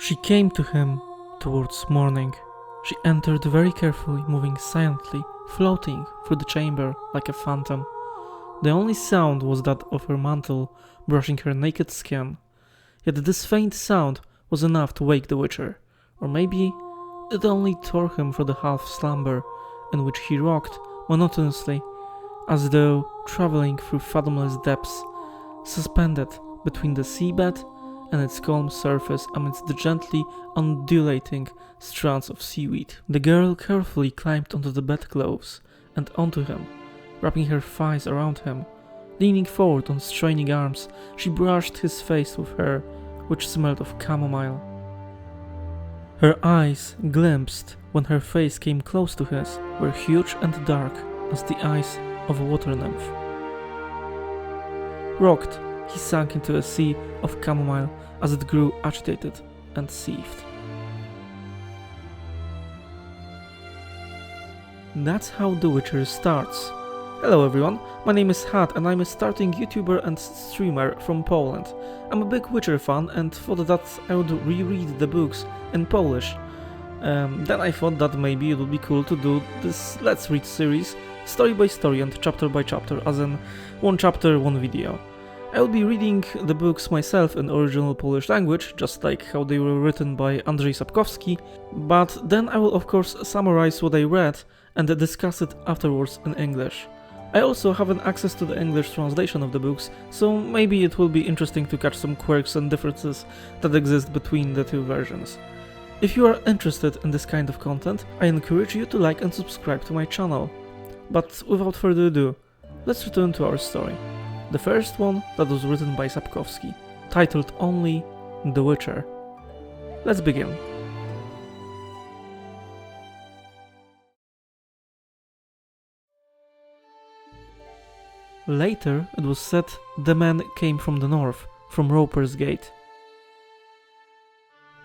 She came to him towards morning. She entered very carefully, moving silently, floating through the chamber like a phantom. The only sound was that of her mantle brushing her naked skin. Yet this faint sound was enough to wake the Witcher, or maybe it only tore him from the half-slumber in which he rocked monotonously, as though traveling through fathomless depths, suspended between the seabed and its calm surface amidst the gently undulating strands of seaweed. The girl carefully climbed onto the bedclothes and onto him, wrapping her thighs around him. Leaning forward on straining arms, she brushed his face with hair which smelled of chamomile. Her eyes, glimpsed when her face came close to his, were huge and dark as the eyes of a water nymph. Rocked, he sank into a sea of chamomile as it grew agitated and seethed. That's how The Witcher starts. Hello everyone, my name is Had and I'm a starting YouTuber and streamer from Poland. I'm a big Witcher fan and thought that I would reread the books in Polish. Then I thought that maybe it would be cool to do this Let's Read series, story by story and chapter by chapter, as in one chapter, one video. I will be reading the books myself in original Polish language, just like how they were written by Andrzej Sapkowski, but then I will of course summarize what I read and discuss it afterwards in English. I also have an access to the English translation of the books, so maybe it will be interesting to catch some quirks and differences that exist between the two versions. If you are interested in this kind of content, I encourage you to like and subscribe to my channel. But without further ado, let's return to our story. The first one that was written by Sapkowski, titled only The Witcher. Let's begin. Later, it was said the man came from the north, from Roper's Gate.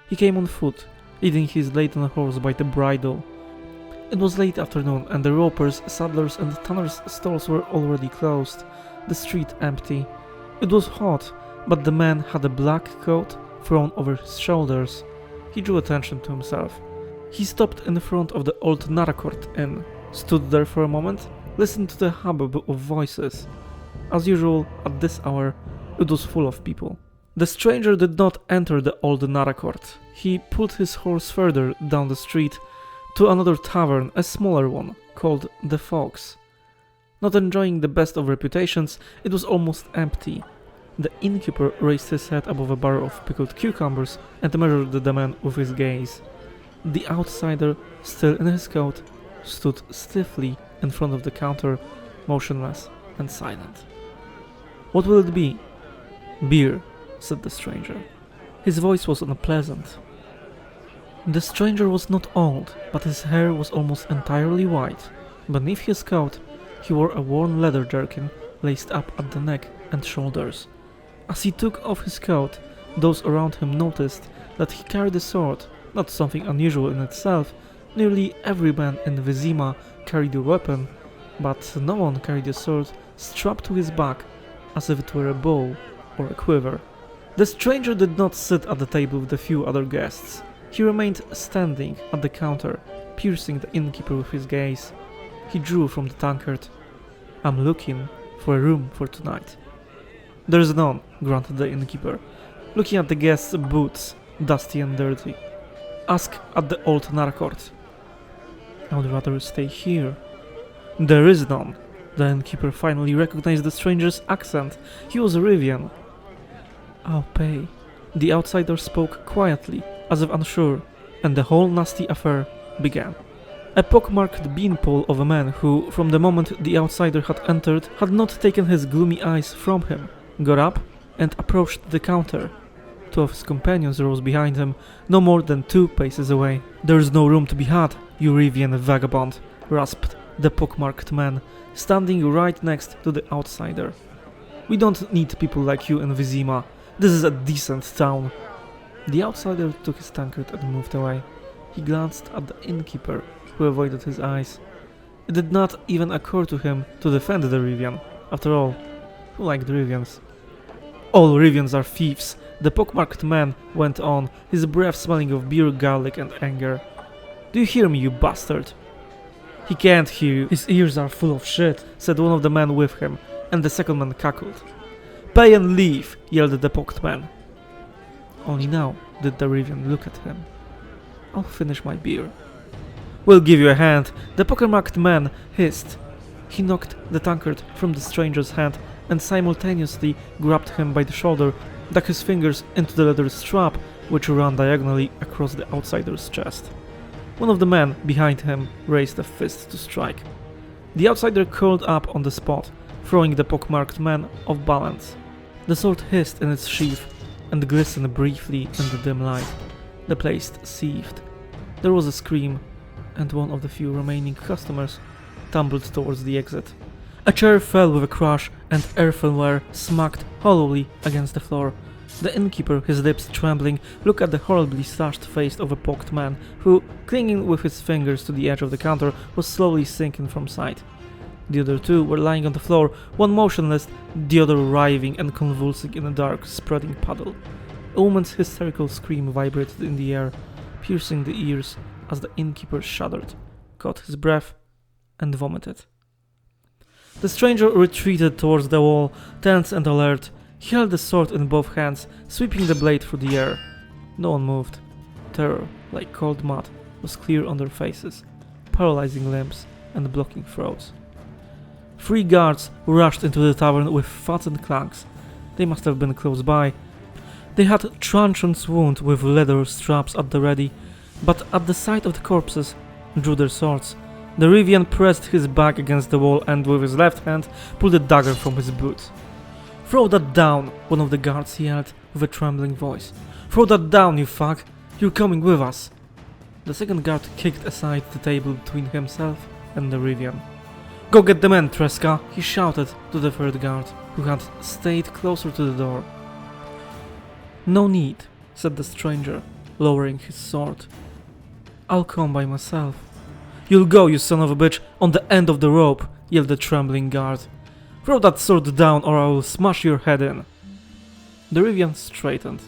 He came on foot, leading his laden horse by the bridle. It was late afternoon and the ropers, saddlers and tanners' stalls were already closed, the street empty. It was hot, but the man had a black coat thrown over his shoulders. He drew attention to himself. He stopped in front of the old Narakort Inn, stood there for a moment, listened to the hubbub of voices. As usual, at this hour, it was full of people. The stranger did not enter the old Narakort. He pulled his horse further down the street to another tavern, a smaller one, called the Fox. Not enjoying the best of reputations, it was almost empty. The innkeeper raised his head above a barrel of pickled cucumbers and measured the man with his gaze. The outsider, still in his coat, stood stiffly in front of the counter, motionless and silent. "What will it be?" "Beer," said the stranger. His voice was unpleasant. The stranger was not old, but his hair was almost entirely white. Beneath his coat, he wore a worn leather jerkin laced up at the neck and shoulders. As he took off his coat, those around him noticed that he carried a sword, not something unusual in itself. Nearly every man in Vizima carried a weapon, but no one carried a sword strapped to his back as if it were a bow or a quiver. The stranger did not sit at the table with the few other guests. He remained standing at the counter, piercing the innkeeper with his gaze. He drew from the tankard. "I'm looking for a room for tonight." "There's none," grunted the innkeeper, looking at the guest's boots, dusty and dirty. "Ask at the old Narakort." "I would rather stay here." "There is none." The innkeeper finally recognized the stranger's accent. He was Rivian. "I'll pay." The outsider spoke quietly, as if unsure, and the whole nasty affair began. A pockmarked beanpole of a man who, from the moment the outsider had entered, had not taken his gloomy eyes from him, got up and approached the counter. Two of his companions rose behind him, no more than 2 paces away. "There's no room to be had, you Rivian vagabond," rasped the pockmarked man, standing right next to the outsider. "We don't need people like you in Vizima. This is a decent town." The outsider took his tankard and moved away. He glanced at the innkeeper, who avoided his eyes. It did not even occur to him to defend the Rivian. After all, who liked Rivians? "All Rivians are thieves. The pockmarked man went on, his breath smelling of beer, garlic and anger. "Do you hear me, you bastard?" "He can't hear you, his ears are full of shit," said one of the men with him, and the second man cackled. "Pay and leave," yelled the pocked man. Only now did the Rivian look at him. "I'll finish my beer." "We'll give you a hand," the pockmarked man hissed. He knocked the tankard from the stranger's hand and simultaneously grabbed him by the shoulder, dug his fingers into the leather strap which ran diagonally across the outsider's chest. One of the men behind him raised a fist to strike. The outsider curled up on the spot, throwing the pockmarked man off balance. The sword hissed in its sheath and glistened briefly in the dim light. The place seethed. There was a scream, and one of the few remaining customers tumbled towards the exit. A chair fell with a crash and earthenware smacked hollowly against the floor. The innkeeper, his lips trembling, looked at the horribly slashed face of a pocked man who, clinging with his fingers to the edge of the counter, was slowly sinking from sight. The other two were lying on the floor, one motionless, the other writhing and convulsing in a dark, spreading puddle. A woman's hysterical scream vibrated in the air, piercing the ears as the innkeeper shuddered, caught his breath, and vomited. The stranger retreated towards the wall, tense and alert. He held the sword in both hands, sweeping the blade through the air. No one moved. Terror, like cold mud, was clear on their faces, paralyzing limbs and blocking throats. 3 guards rushed into the tavern with thuds and clanks. They must have been close by. They had truncheons wound with leather straps at the ready, but at the sight of the corpses, drew their swords. The Rivian pressed his back against the wall and with his left hand pulled a dagger from his boot. "Throw that down," one of the guards yelled with a trembling voice. "Throw that down, you fuck! You're coming with us!" The second guard kicked aside the table between himself and the Rivian. "Go get the men, Tresca!" he shouted to the third guard, who had stayed closer to the door. "No need," said the stranger, lowering his sword. "I'll come by myself." "You'll go, you son of a bitch, on the end of the rope," yelled the trembling guard. "Throw that sword down or I will smash your head in." The Rivian straightened.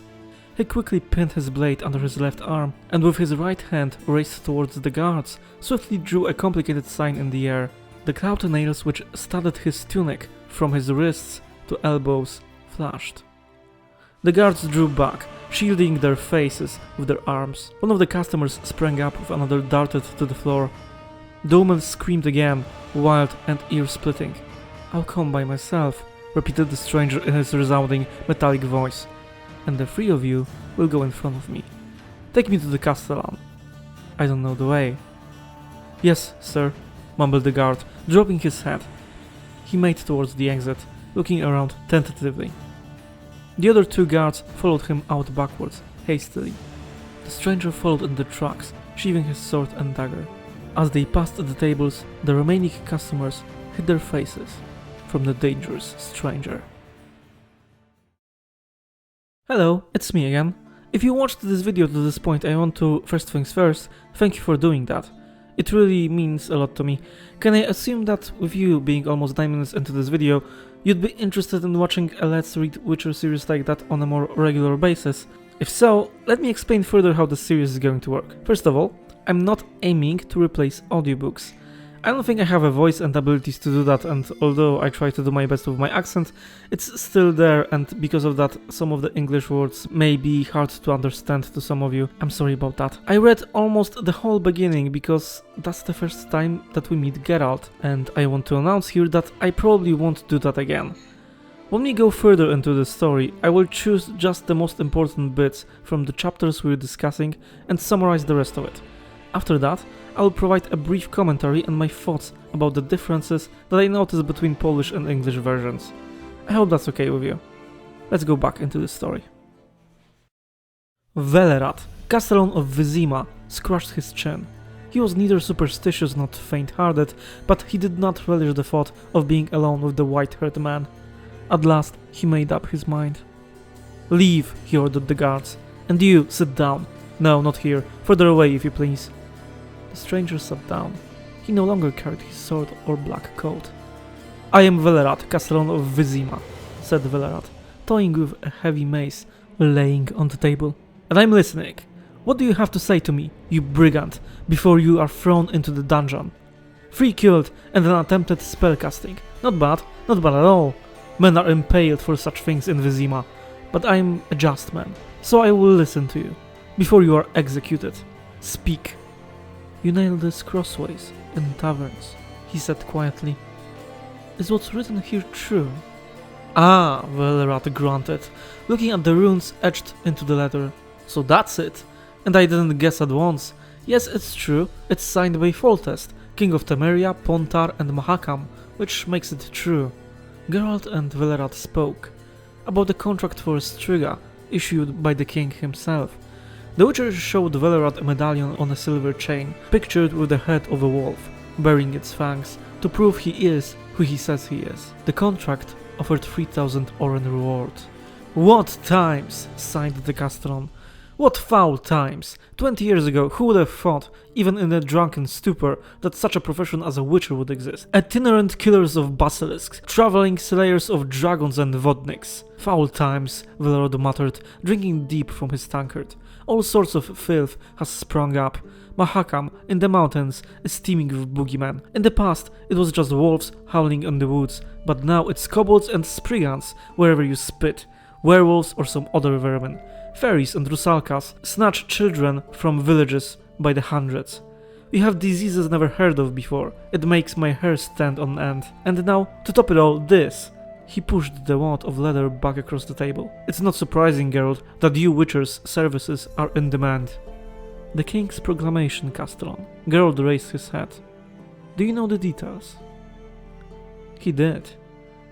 He quickly pinned his blade under his left arm and with his right hand raised towards the guards, swiftly drew a complicated sign in the air. The clout nails which studded his tunic from his wrists to elbows flashed. The guards drew back, shielding their faces with their arms. One of the customers sprang up with another darted to the floor. The woman screamed again, wild and ear-splitting. "I'll come by myself," repeated the stranger in his resounding, metallic voice. "And the 3 of you will go in front of me. Take me to the Castellan. I don't know the way." "Yes, sir," mumbled the guard, dropping his head. He made towards the exit, looking around tentatively. The other 2 guards followed him out backwards, hastily. The stranger followed in the tracks, sheathing his sword and dagger. As they passed the tables, the remaining customers hid their faces from the dangerous stranger. Hello, it's me again. If you watched this video to this point, I want to, first things first, thank you for doing that. It really means a lot to me. Can I assume that with you being almost 9 minutes into this video, you'd be interested in watching a Let's Read Witcher series like that on a more regular basis? If so, let me explain further how the series is going to work. First of all, I'm not aiming to replace audiobooks. I don't think I have a voice and abilities to do that, and although I try to do my best with my accent, it's still there, and because of that some of the English words may be hard to understand to some of you. I'm sorry about that. I read almost the whole beginning because that's the first time that we meet Geralt, and I want to announce here that I probably won't do that again. When we go further into the story, I will choose just the most important bits from the chapters we're discussing and summarize the rest of it. After that, I will provide a brief commentary and my thoughts about the differences that I noticed between Polish and English versions. I hope that's okay with you. Let's go back into the story. Velerat, Castellan of Vizima, scratched his chin. He was neither superstitious nor faint-hearted, but he did not relish the thought of being alone with the white-haired man. At last, he made up his mind. "Leave," he ordered the guards. "And you, sit down. No, not here. Further away, if you please." The stranger sat down. He no longer carried his sword or black coat. "I am Velerat, Castellan of Vizima," said Velerat, toying with a heavy mace laying on the table. "And I'm listening. What do you have to say to me, you brigand, before you are thrown into the dungeon?" "3 killed and an attempted spellcasting. Not bad at all. Men are impaled for such things in Vizima, but I'm a just man, so I will listen to you, before you are executed. Speak." "You nail this crossways, in taverns," he said quietly. "Is what's written here true?" "Ah," Vellerat grunted, looking at the runes etched into the letter. "So that's it. And I didn't guess at once. Yes, it's true. It's signed by Foltest, King of Temeria, Pontar and Mahakam, which makes it true." Geralt and Vellerat spoke about the contract for Striga, issued by the king himself. The Witcher showed Vellerat a medallion on a silver chain, pictured with the head of a wolf, bearing its fangs, to prove he is who he says he is. The contract offered 3,000 Oren reward. "What times!" sighed the Castron. "What foul times! 20 years ago, who would have thought, even in a drunken stupor, that such a profession as a witcher would exist? Itinerant killers of basilisks, traveling slayers of dragons and vodniks. Foul times," Vellerod muttered, drinking deep from his tankard. "All sorts of filth has sprung up. Mahakam, in the mountains, is teeming with boogeymen. In the past, it was just wolves howling in the woods, but now it's kobolds and spriggans wherever you spit. Werewolves or some other vermin. Fairies and rusalkas snatch children from villages by the hundreds. We have diseases never heard of before. It makes my hair stand on end. And now, to top it all, this." He pushed the wad of leather back across the table. "It's not surprising, Geralt, that you Witcher's services are in demand." "The king's proclamation, Castron." Geralt raised his head. "Do you know the details?" He did.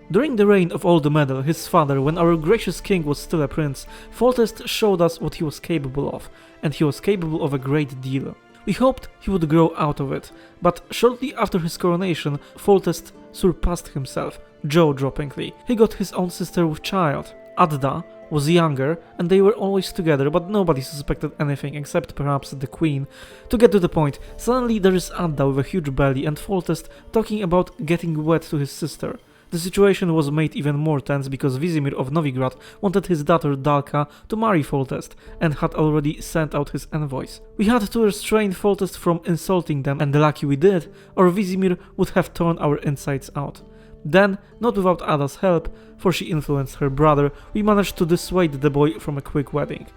"During the reign of Old Medal, his father, when our gracious king was still a prince, Foltest showed us what he was capable of, and he was capable of a great deal. We hoped he would grow out of it, but shortly after his coronation, Foltest surpassed himself, jaw-droppingly. He got his own sister with child. Adda was younger, and they were always together, but nobody suspected anything except perhaps the queen. To get to the point, suddenly there is Adda with a huge belly and Foltest talking about getting wed to his sister. The situation was made even more tense because Vizimir of Novigrad wanted his daughter Dalka to marry Foltest and had already sent out his envoys. We had to restrain Foltest from insulting them, and lucky we did, or Vizimir would have torn our insides out. Then, not without Ada's help, for she influenced her brother, we managed to dissuade the boy from a quick wedding.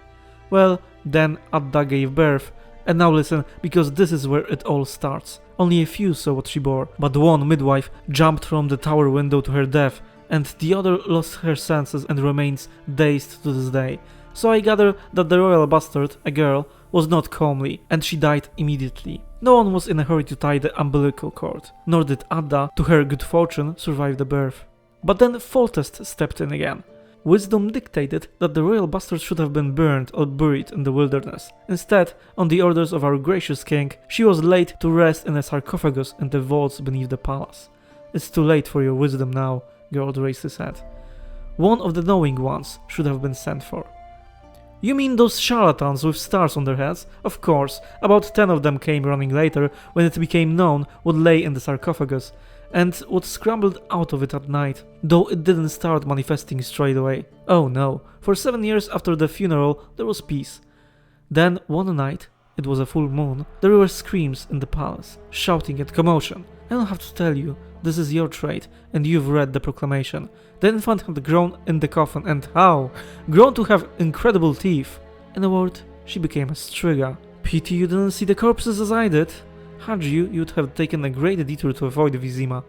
Well, then Adda gave birth. And now listen, because this is where it all starts. Only a few saw what she bore, but one midwife jumped from the tower window to her death, and the other lost her senses and remains dazed to this day. So I gather that the royal bastard, a girl, was not comely, and she died immediately. No one was in a hurry to tie the umbilical cord, nor did Adda, to her good fortune, survive the birth. But then Foltest stepped in again. Wisdom dictated that the royal bastard should have been burned or buried in the wilderness. Instead, on the orders of our gracious king, she was laid to rest in a sarcophagus in the vaults beneath the palace. It's too late for your wisdom now, Geralt raised his head. One of the knowing ones should have been sent for. You mean those charlatans with stars on their heads? Of course, about 10 of them came running later when it became known what lay in the sarcophagus, and what scrambled out of it at night, though it didn't start manifesting straight away. Oh no, for 7 years after the funeral there was peace. Then one night, it was a full moon, there were screams in the palace, shouting and commotion. I don't have to tell you, this is your trade, and you've read the proclamation. The infant had grown in the coffin, and how? Grown to have incredible teeth. In a word, she became a Striga. Pity you didn't see the corpses as I did. Had you, you'd have taken a great detour to avoid Vizima.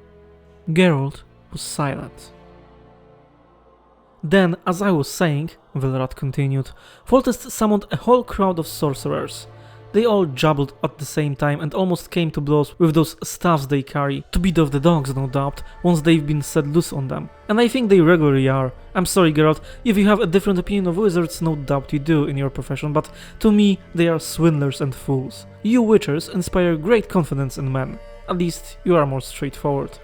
Geralt was silent. Then, as I was saying, Vellerat continued, Foltest summoned a whole crowd of sorcerers. They all jabbled at the same time and almost came to blows with those staffs they carry, to beat off the dogs, no doubt, once they've been set loose on them. And I think they regularly are. I'm sorry, Geralt, if you have a different opinion of wizards, no doubt you do in your profession, but to me, they are swindlers and fools. You witchers inspire great confidence in men. At least, you are more straightforward.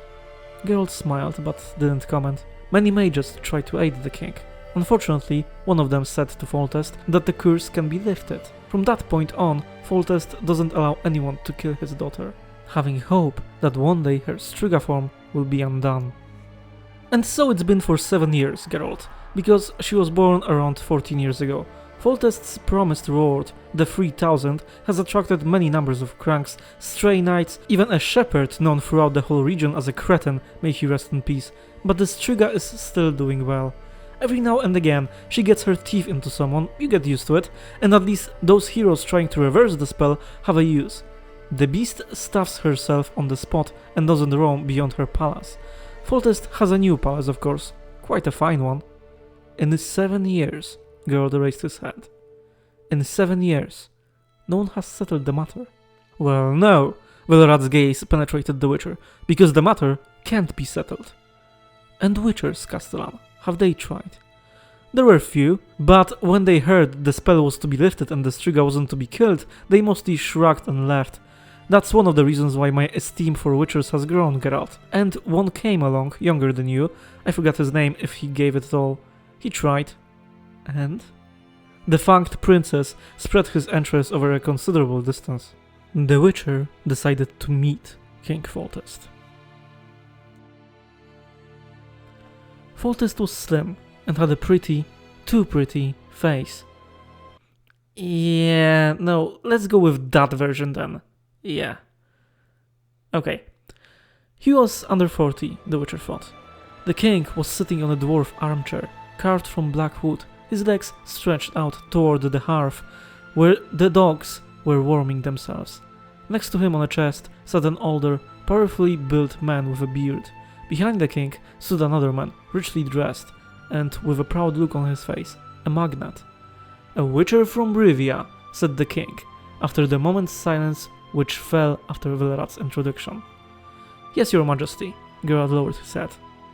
Geralt smiled, but didn't comment. Many mages tried to aid the king. Unfortunately, one of them said to Foltest that the curse can be lifted. From that point on, Foltest doesn't allow anyone to kill his daughter, having hope that one day her Striga form will be undone. And so it's been for 7 years, Geralt. because she was born around 14 years ago. Foltest's promised reward, the 3,000, has attracted many numbers of cranks, stray knights, even a shepherd known throughout the whole region as a cretin, may he rest in peace, but the Striga is still doing well. Every now and again, she gets her teeth into someone, you get used to it, and at least those heroes trying to reverse the spell have a use. The beast stuffs herself on the spot and doesn't roam beyond her palace. Foltest has a new palace, of course, quite a fine one. In 7 years, Geralt raised his head. In 7 years, no one has settled the matter. Well, no, Vellerad's gaze penetrated the Witcher, because the matter can't be settled. And Witchers, Castellan, have they tried? There were few, but when they heard the spell was to be lifted and the Striga wasn't to be killed, they mostly shrugged and left. That's one of the reasons why my esteem for Witchers has grown, Geralt. And one came along, younger than you, I forgot his name if he gave it at all. He tried. And? The fanged princess spread his entrails over a considerable distance. The Witcher decided to meet King Foltest. Foltest was slim and had a pretty, too pretty, face. Yeah, no, let's go with that version then. Yeah. Okay. He was under 40, the Witcher thought. The king was sitting on a dwarf armchair, carved from black wood, his legs stretched out toward the hearth, where the dogs were warming themselves. Next to him on a chest sat an older, powerfully built man with a beard. Behind the king stood another man, richly dressed, and with a proud look on his face, a magnate. "A Witcher from Rivia," said the king, after the moment's silence which fell after Vellerad's introduction. "Yes, your majesty," Geralt lowered his head.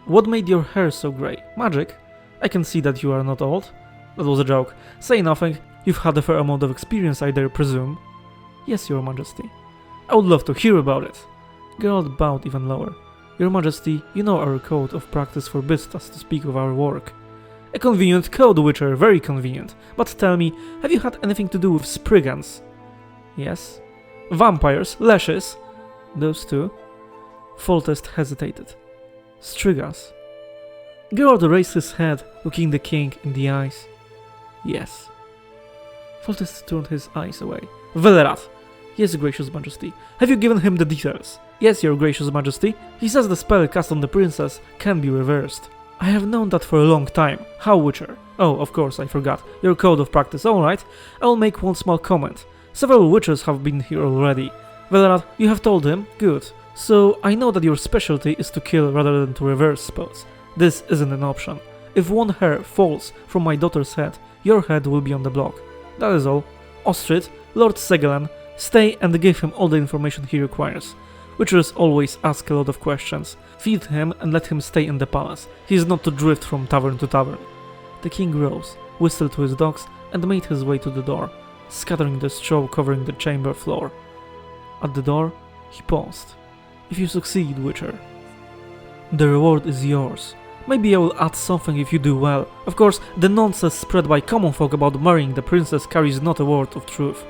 "What made your hair so grey? Magic? I can see that you are not old." "That was a joke. Say nothing. You've had a fair amount of experience, I dare presume." "Yes, your majesty." "I would love to hear about it." Geralt bowed even lower. "Your majesty, you know our code of practice forbids us to speak of our work." "A convenient code, Witcher, very convenient. But tell me, have you had anything to do with Spriggans?" "Yes." "Vampires, Leshes?" "Those two." Foltest hesitated. "Strigas." Geralt raised his head, looking the king in the eyes. "Yes." Foltest turned his eyes away. "Vellerad!" "Yes, gracious majesty." "Have you given him the details?" "Yes, your gracious majesty. He says the spell cast on the princess can be reversed." "I have known that for a long time. How, Witcher?" "Oh, of course, I forgot. Your code of practice, alright. I will make one small comment. Several Witchers have been here already. Vellerad, you have told him? Good. So, I know that your specialty is to kill rather than to reverse spells. This isn't an option. If one hair falls from my daughter's head, your head will be on the block. That is all. Ostrid, Lord Segelan, stay and give him all the information he requires. Witchers always ask a lot of questions. Feed him and let him stay in the palace. He is not to drift from tavern to tavern." The king rose, whistled to his dogs, and made his way to the door, scattering the straw covering the chamber floor. At the door, he paused. "If you succeed, Witcher, the reward is yours. Maybe I will add something if you do well. Of course, the nonsense spread by common folk about marrying the princess carries not a word of truth.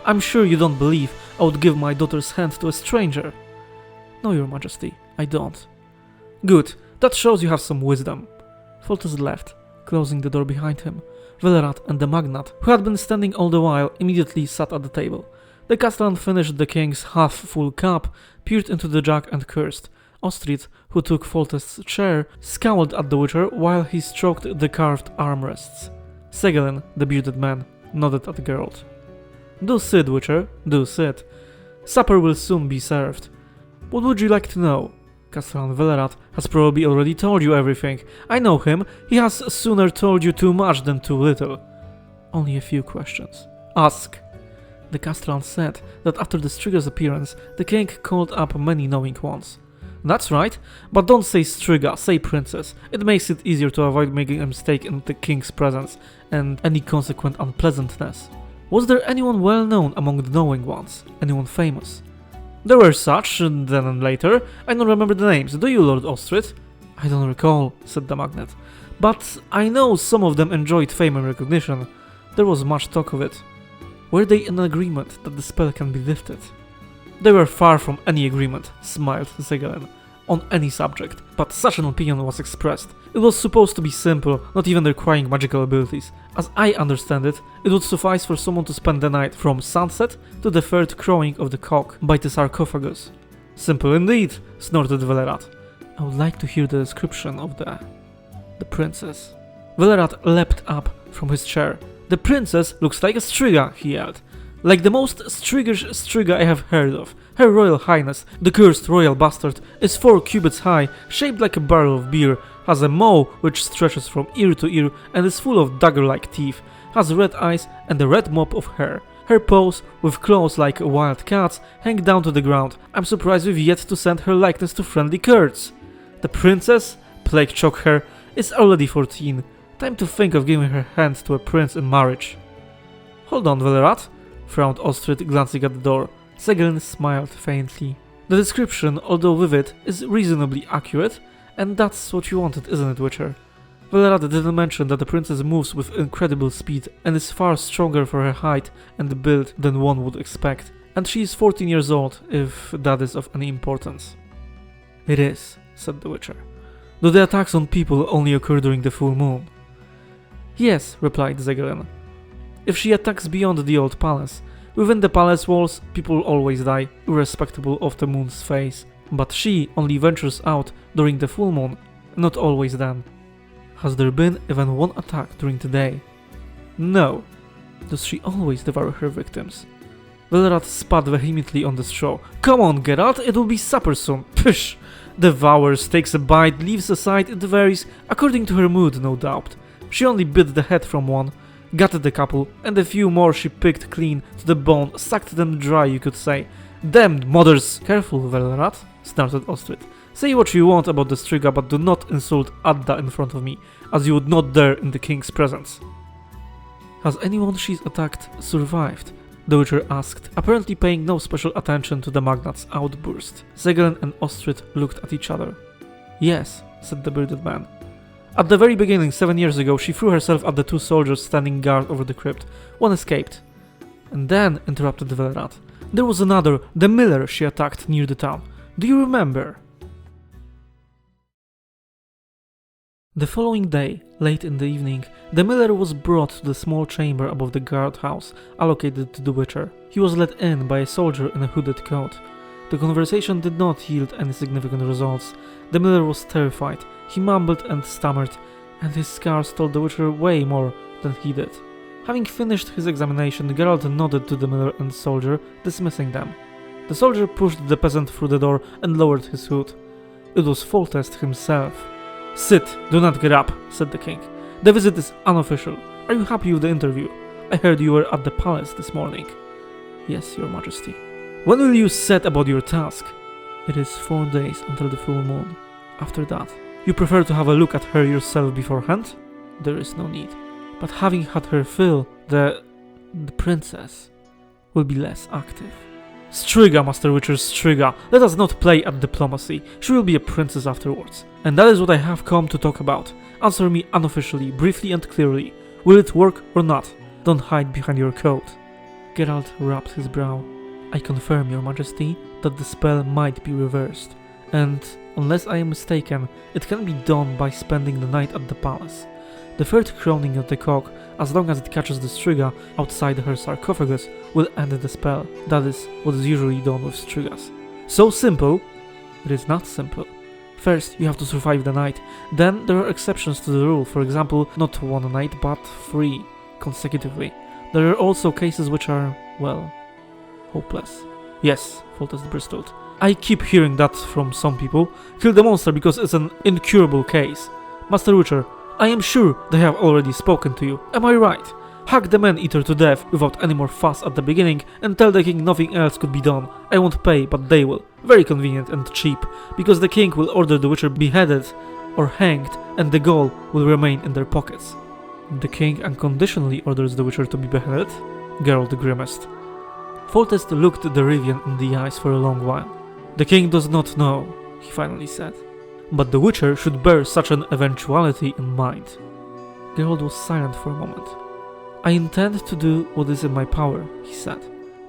I'm sure you don't believe I would give my daughter's hand to a stranger." "No, your majesty, I don't." "Good, that shows you have some wisdom." Foltest left, closing the door behind him. Vellerad and the magnate, who had been standing all the while, immediately sat at the table. The Castellan finished the king's half-full cup, peered into the jug and cursed. Ostrid, who took Foltest's chair, scowled at the Witcher while he stroked the carved armrests. Segelin, the bearded man, nodded at Geralt. "Do sit, Witcher, do sit. Supper will soon be served. What would you like to know?" "Castellan Vellerad has probably already told you everything. I know him. He has sooner told you too much than too little." "Only a few questions." "Ask." The Castellan said that after the Striga's appearance, the king called up many knowing ones. "That's right, but don't say Striga, say princess. It makes it easier to avoid making a mistake in the king's presence and any consequent unpleasantness." "Was there anyone well known among the knowing ones? Anyone famous?" "There were such, then and later. I don't remember the names. Do you, Lord Ostrid?" "I don't recall," said the magnate. "But I know some of them enjoyed fame and recognition. There was much talk of it." "Were they in agreement that the spell can be lifted?" "They were far from any agreement," smiled Segelin. on any subject, but such an opinion was expressed. It was supposed to be simple, not even requiring magical abilities. As I understand it, it would suffice for someone to spend the night from sunset to the third crowing of the cock by the sarcophagus. Simple indeed, snorted Velerat. I would like to hear the description of the princess. Velerat leapt up from his chair. The princess looks like a striga, he yelled. Like the most striggish striga I have heard of. Her Royal Highness, the cursed royal bastard, is 4 cubits high, shaped like a barrel of beer, has a maw which stretches from ear to ear and is full of dagger-like teeth, has red eyes and a red mop of hair. Her paws, with claws like a wild cat's, hang down to the ground. I'm surprised we've yet to send her likeness to friendly Kurds. The princess, plague choke her, is already 14. Time to think of giving her hand to a prince in marriage. Hold on, Velerat, frowned Ostrid, glancing at the door. Segelin smiled faintly. The description, although vivid, is reasonably accurate, and that's what you wanted, isn't it, Witcher? Velerat didn't mention that the princess moves with incredible speed and is far stronger for her height and build than one would expect, and she is 14 years old, if that is of any importance. It is, said the Witcher. Do the attacks on people only occur during the full moon? Yes, replied Zegelin. If she attacks beyond the old palace, within the palace walls, people always die, irrespective of the moon's phase. But she only ventures out during the full moon, not always then. Has there been even one attack during the day? No. Does she always devour her victims? Velerat spat vehemently on the straw. Come on, Geralt, it will be supper soon. Pish! Devours, takes a bite, leaves a side, it varies, according to her mood, no doubt. She only bit the head from one, gutted a couple, and a few more she picked clean to the bone, sucked them dry, you could say. Damned mothers! Careful, Velerat, snarled Ostrid. Say what you want about the striga, but do not insult Adda in front of me, as you would not dare in the king's presence. Has anyone she's attacked survived? The Witcher asked, apparently paying no special attention to the magnat's outburst. Zegelin and Ostrid looked at each other. Yes, said the bearded man. At the very beginning, 7 years ago, she threw herself at the 2 soldiers standing guard over the crypt. One escaped. And then, interrupted Velerat, there was another, the miller she attacked near the town. Do you remember? The following day, late in the evening, the miller was brought to the small chamber above the guardhouse allocated to the Witcher. He was let in by a soldier in a hooded coat. The conversation did not yield any significant results. The miller was terrified. He mumbled and stammered, and his scars told the Witcher way more than he did. Having finished his examination, Geralt nodded to the miller and soldier, dismissing them. The soldier pushed the peasant through the door and lowered his hood. It was Foltest himself. Sit, do not get up, said the king. The visit is unofficial. Are you happy with the interview? I heard you were at the palace this morning. Yes, your majesty. When will you set about your task? It is 4 days until the full moon. After that, you prefer to have a look at her yourself beforehand? There is no need. But having had her fill, the princess will be less active. Striga, Master Witcher, Striga. Let us not play at diplomacy. She will be a princess afterwards. And that is what I have come to talk about. Answer me unofficially, briefly and clearly. Will it work or not? Don't hide behind your coat. Geralt rubbed his brow. I confirm, your majesty, that the spell might be reversed. And, unless I am mistaken, it can be done by spending the night at the palace. The third crowning of the cock, as long as it catches the striga outside her sarcophagus, will end the spell. That is what is usually done with strigas. So simple? It is not simple. First, you have to survive the night. Then there are exceptions to the rule, for example, not 1 night, but 3 consecutively. There are also cases which are, well, hopeless. Yes, Foltest bristled. I keep hearing that from some people. Kill the monster because it's an incurable case. Master Witcher, I am sure they have already spoken to you. Am I right? Hack the man-eater to death without any more fuss at the beginning and tell the king nothing else could be done. I won't pay, but they will. Very convenient and cheap, because the king will order the Witcher beheaded or hanged and the gold will remain in their pockets. The king unconditionally orders the Witcher to be beheaded? Geralt grimaced. Foltest looked the Rivian in the eyes for a long while. The king does not know, he finally said. But the Witcher should bear such an eventuality in mind. Geralt was silent for a moment. I intend to do what is in my power, he said.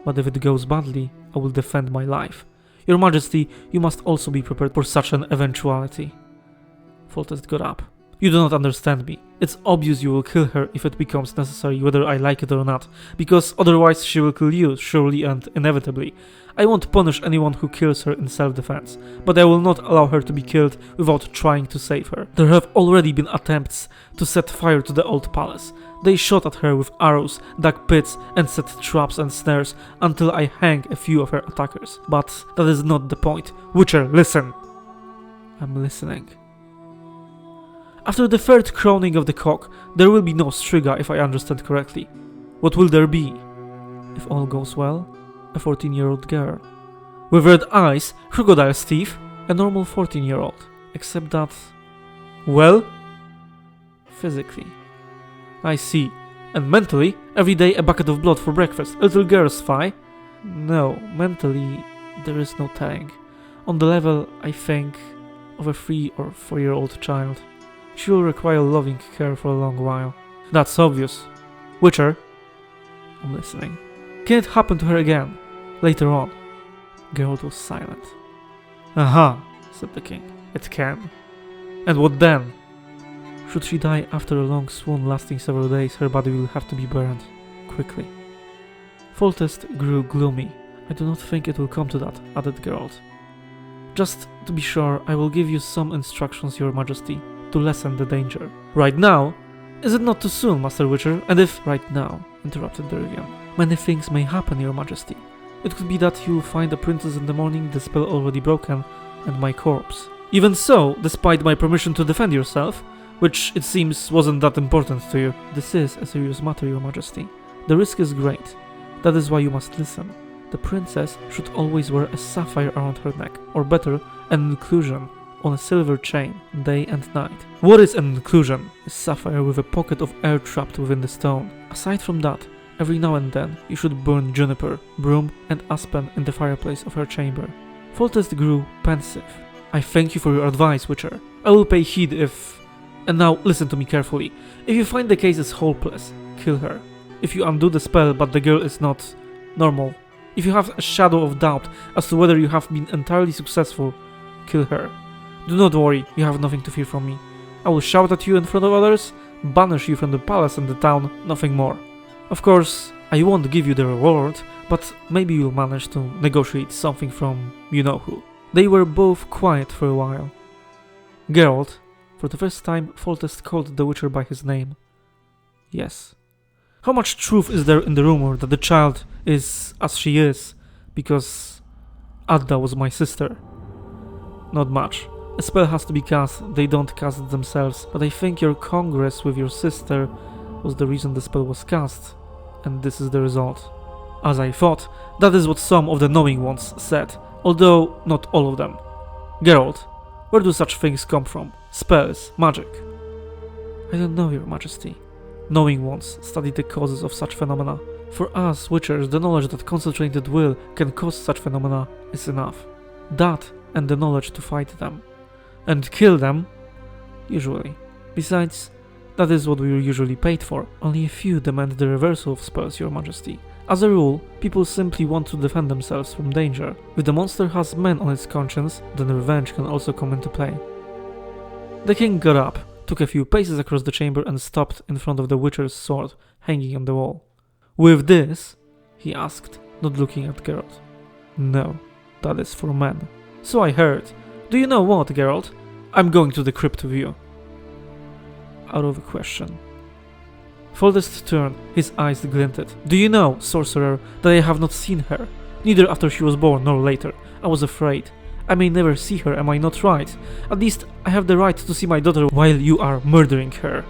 But if it goes badly, I will defend my life. Your Majesty, you must also be prepared for such an eventuality. Foltest got up. You do not understand me. It's obvious you will kill her if it becomes necessary, whether I like it or not, because otherwise she will kill you, surely and inevitably. I won't punish anyone who kills her in self-defense, but I will not allow her to be killed without trying to save her. There have already been attempts to set fire to the old palace. They shot at her with arrows, dug pits, and set traps and snares until I hang a few of her attackers. But that is not the point. Witcher, listen! I'm listening. After the third crowing of the cock, there will be no Striga if I understand correctly. What will there be? If all goes well, a 14-year-old girl. With red eyes, crocodile's teeth, a normal 14-year-old. Except that... well? Physically. I see. And mentally, every day a bucket of blood for breakfast. A little girl's thigh? No, mentally, there is no telling. On the level, I think, of a 3 or 4-year-old child. She will require loving care for a long while. That's obvious. Witcher? I'm listening. Can it happen to her again? Later on? Geralt was silent. Aha, said the king. It can. And what then? Should she die after a long swoon lasting several days, her body will have to be burned. Quickly. Foltest grew gloomy. I do not think it will come to that, added Geralt. Just to be sure, I will give you some instructions, Your Majesty, to lessen the danger. Right now? Is it not too soon, Master Witcher? And if... Right now, interrupted Derivian. Many things may happen, Your Majesty. It could be that you will find the princess in the morning, the spell already broken, and my corpse. Even so, despite my permission to defend yourself, which it seems wasn't that important to you, this is a serious matter, Your Majesty. The risk is great. That is why you must listen. The princess should always wear a sapphire around her neck, or better, an inclusion on a silver chain, day and night. What is an inclusion? A sapphire with a pocket of air trapped within the stone. Aside from that, every now and then you should burn juniper, broom and aspen in the fireplace of her chamber. Foltest grew pensive. I thank you for your advice, Witcher. I will pay heed if... And now listen to me carefully. If you find the case is hopeless, kill her. If you undo the spell but the girl is not normal, if you have a shadow of doubt as to whether you have been entirely successful, kill her. Do not worry, you have nothing to fear from me. I will shout at you in front of others, banish you from the palace and the town, nothing more. Of course, I won't give you the reward, but maybe you'll manage to negotiate something from you-know-who. They were both quiet for a while. Geralt, for the first time, Foltest called the Witcher by his name. Yes. How much truth is there in the rumor that the child is as she is, because Adda was my sister? Not much. A spell has to be cast, they don't cast it themselves, but I think your congress with your sister was the reason the spell was cast, and this is the result. As I thought, that is what some of the knowing ones said, although not all of them. Geralt, where do such things come from? Spells, magic? I don't know, Your Majesty. Knowing ones study the causes of such phenomena. For us, Witchers, the knowledge that concentrated will can cause such phenomena is enough. That and the knowledge to fight them. And kill them, usually. Besides, that is what we are usually paid for. Only a few demand the reversal of spells, Your Majesty. As a rule, people simply want to defend themselves from danger. If the monster has men on its conscience, then revenge can also come into play. The king got up, took a few paces across the chamber and stopped in front of the Witcher's sword, hanging on the wall. With this? He asked, not looking at Geralt. No, that is for men. So I heard. Do you know what, Geralt? I'm going to the crypt with you. Out of the question. Foltest turned, his eyes glinted. Do you know, sorcerer, that I have not seen her? Neither after she was born nor later. I was afraid. I may never see her, am I not right? At least I have the right to see my daughter while you are murdering her.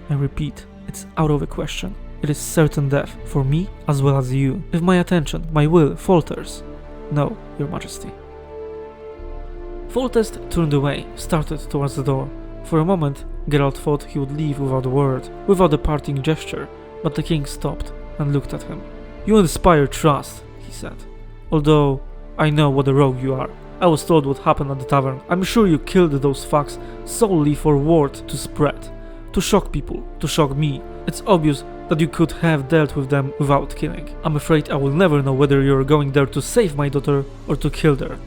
I repeat, it's out of the question. It is certain death, for me as well as you. If my attention, my will, falters. No, Your Majesty. Foltest turned away, started towards the door. For a moment, Geralt thought he would leave without a word, without a parting gesture, but the king stopped and looked at him. You inspire trust, he said. Although, I know what a rogue you are. I was told what happened at the tavern. I'm sure you killed those facts solely for word to spread. To shock people, to shock me, It's obvious that you could have dealt with them without killing. I'm afraid I will never know whether you're going there to save my daughter or to kill her.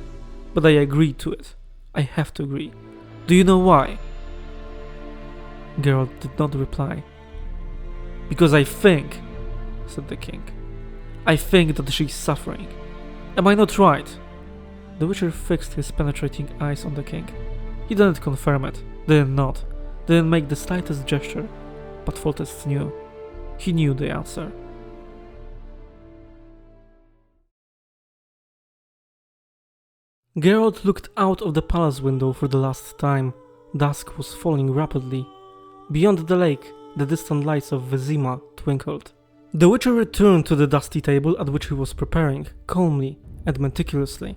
But I agreed to it. I have to agree. Do you know why? Geralt did not reply. Because I think, said the king. I think that she's suffering. Am I not right? The Witcher fixed his penetrating eyes on the king. He didn't confirm it, didn't nod, didn't make the slightest gesture, but Foltest knew. He knew the answer. Geralt looked out of the palace window for the last time. Dusk was falling rapidly. Beyond the lake, the distant lights of Vizima twinkled. The Witcher returned to the dusty table at which he was preparing, calmly and meticulously.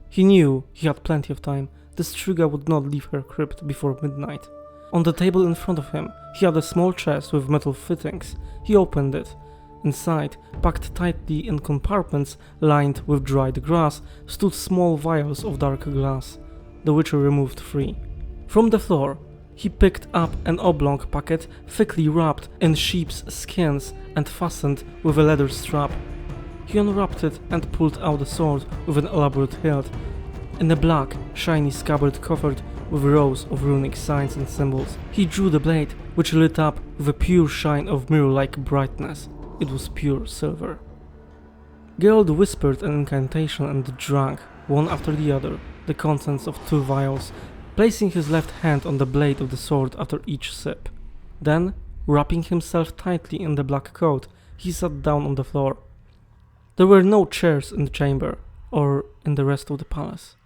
He knew he had plenty of time. The Striga would not leave her crypt before midnight. On the table in front of him, he had a small chest with metal fittings. He opened it. Inside, packed tightly in compartments lined with dried grass, stood small vials of dark glass. The Witcher removed 3. From the floor, he picked up an oblong packet thickly wrapped in sheep's skins and fastened with a leather strap. He unwrapped it and pulled out a sword with an elaborate hilt, in a black, shiny scabbard covered with rows of runic signs and symbols. He drew the blade, which lit up with a pure shine of mirror-like brightness. It was pure silver. Geralt whispered an incantation and drank, one after the other, the contents of 2 vials, placing his left hand on the blade of the sword after each sip. Then, wrapping himself tightly in the black coat, he sat down on the floor. There were no chairs in the chamber, or in the rest of the palace.